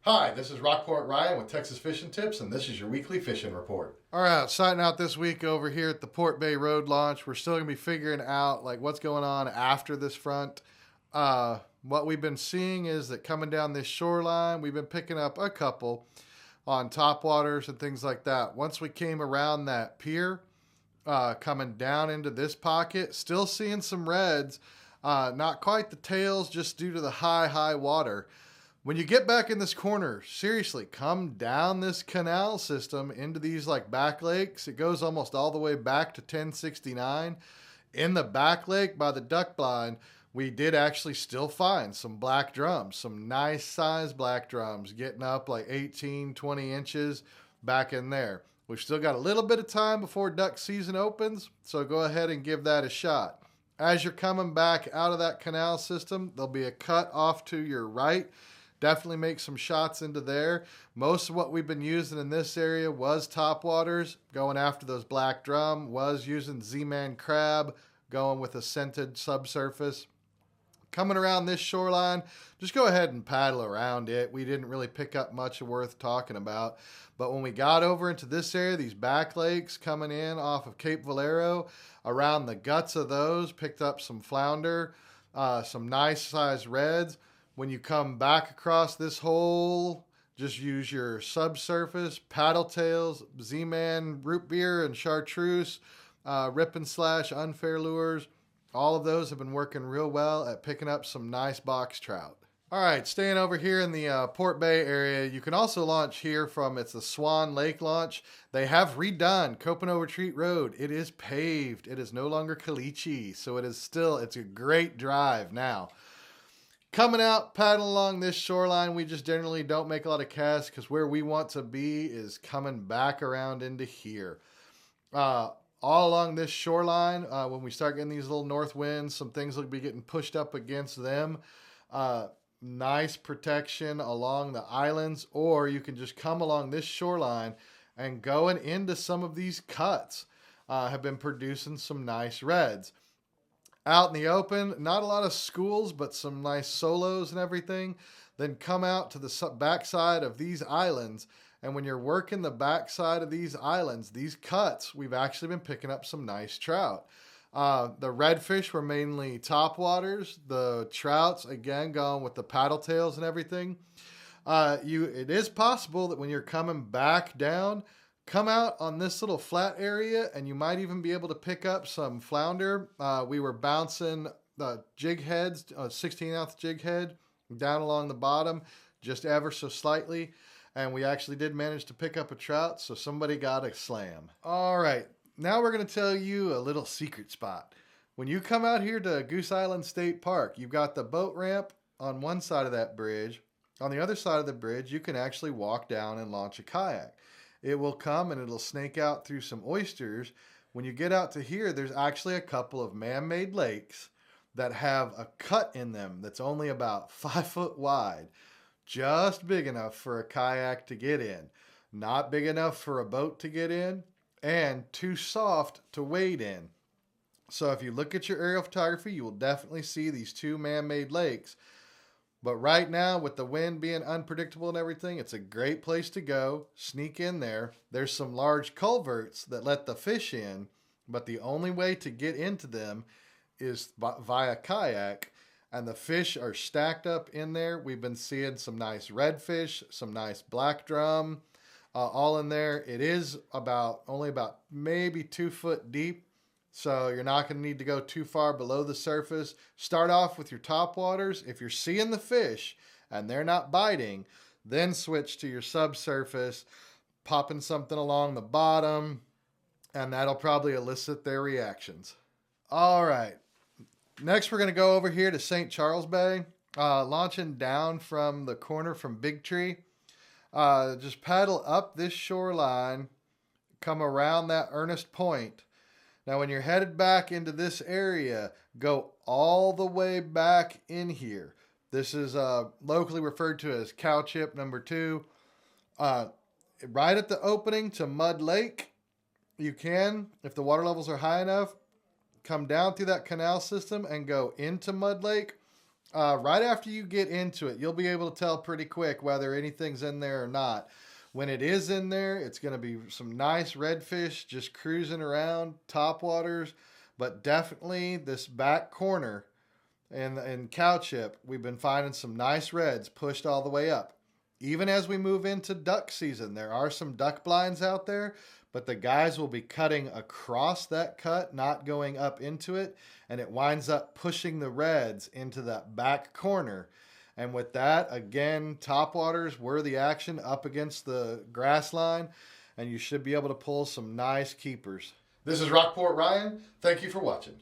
Hi, this is Rockport Ryan with Texas Fishing Tips, and this is your weekly fishing report. All right, starting out this week over here at the Port Bay Road launch. We're still gonna be figuring out like what's going on after this front. What we've been seeing is that coming down this shoreline, we've been picking up a couple on top waters and things like that. Once we came around that pier, coming down into this pocket, still seeing some reds. Not quite the tails, just due to the high water. When you get back in this corner, seriously, come down this canal system into these like back lakes. It goes almost all the way back to 1069. In the back lake by the duck blind, we did actually still find some black drums, some nice sized black drums getting up like 18, 20 inches back in there. We've still got a little bit of time before duck season opens, so go ahead and give that a shot. As you're coming back out of that canal system, there'll be a cut off to your right. Definitely make some shots into there. Most of what we've been using in this area was topwaters, going after those black drum, was using Z-Man crab, going with a scented subsurface. Coming around this shoreline, just go ahead and paddle around it. We didn't really pick up much worth talking about. But when we got over into this area, these back lakes coming in off of Cape Valero, around the guts of those, picked up some flounder, some nice sized reds. When you come back across this hole, just use your subsurface, paddle tails, Z-Man, root beer, and chartreuse, rip and slash, unfair lures. All of those have been working real well at picking up some nice box trout. All right, staying over here in the Port Bay area, you can also launch here from, it's the Swan Lake launch. They have redone Copano Retreat Road. It is paved. It is no longer caliche, so it's a great drive now. Coming out, paddling along this shoreline, we just generally don't make a lot of casts because where we want to be is coming back around into here. All along this shoreline, when we start getting these little north winds, some things will be getting pushed up against them. Nice protection along the islands, or you can just come along this shoreline and going into some of these cuts have been producing some nice reds. Out in the open, not a lot of schools, but some nice solos and everything. Then come out to the backside of these islands. And when you're working the backside of these islands, these cuts, we've actually been picking up some nice trout. The redfish were mainly topwaters. The trouts, again, going with the paddle tails and everything. It is possible that when you're coming back down, come out on this little flat area and you might even be able to pick up some flounder. We were bouncing the jig heads, 16-ounce jig head, down along the bottom, just ever so slightly. And we actually did manage to pick up a trout, so somebody got a slam. All right, now we're going to tell you a little secret spot. When you come out here to Goose Island State Park, you've got the boat ramp on one side of that bridge. On the other side of the bridge, you can actually walk down and launch a kayak. It will come and it'll snake out through some oysters. When you get out to here, there's actually a couple of man-made lakes that have a cut in them that's only about 5 foot wide. Just big enough for a kayak to get in. Not big enough for a boat to get in, and too soft to wade in. So if you look at your aerial photography, you will definitely see these two man-made lakes. But right now, with the wind being unpredictable and everything, it's a great place to go. Sneak in there. There's some large culverts that let the fish in, but the only way to get into them is via kayak. And the fish are stacked up in there. We've been seeing some nice redfish, some nice black drum, all in there. It is only about maybe 2 foot deep. So you're not going to need to go too far below the surface. Start off with your top waters. If you're seeing the fish and they're not biting, then switch to your subsurface, popping something along the bottom, and that'll probably elicit their reactions. All right. Next, we're going to go over here to St. Charles Bay, launching down from the corner from Big Tree. Just paddle up this shoreline, come around that Ernest Point. Now, when you're headed back into this area, go all the way back in here. This is locally referred to as Cow Chip number 2. Right at the opening to Mud Lake, you can, if the water levels are high enough, come down through that canal system and go into Mud Lake. Right after you get into it, you'll be able to tell pretty quick whether anything's in there or not. When it is in there, it's going to be some nice redfish just cruising around, topwaters, but definitely this back corner and cow chip, we've been finding some nice reds pushed all the way up. Even as we move into duck season, there are some duck blinds out there, but the guys will be cutting across that cut, not going up into it, and it winds up pushing the reds into that back corner. And with that, again, topwaters were the action up against the grass line, and you should be able to pull some nice keepers. This is Rockport Ryan. Thank you for watching.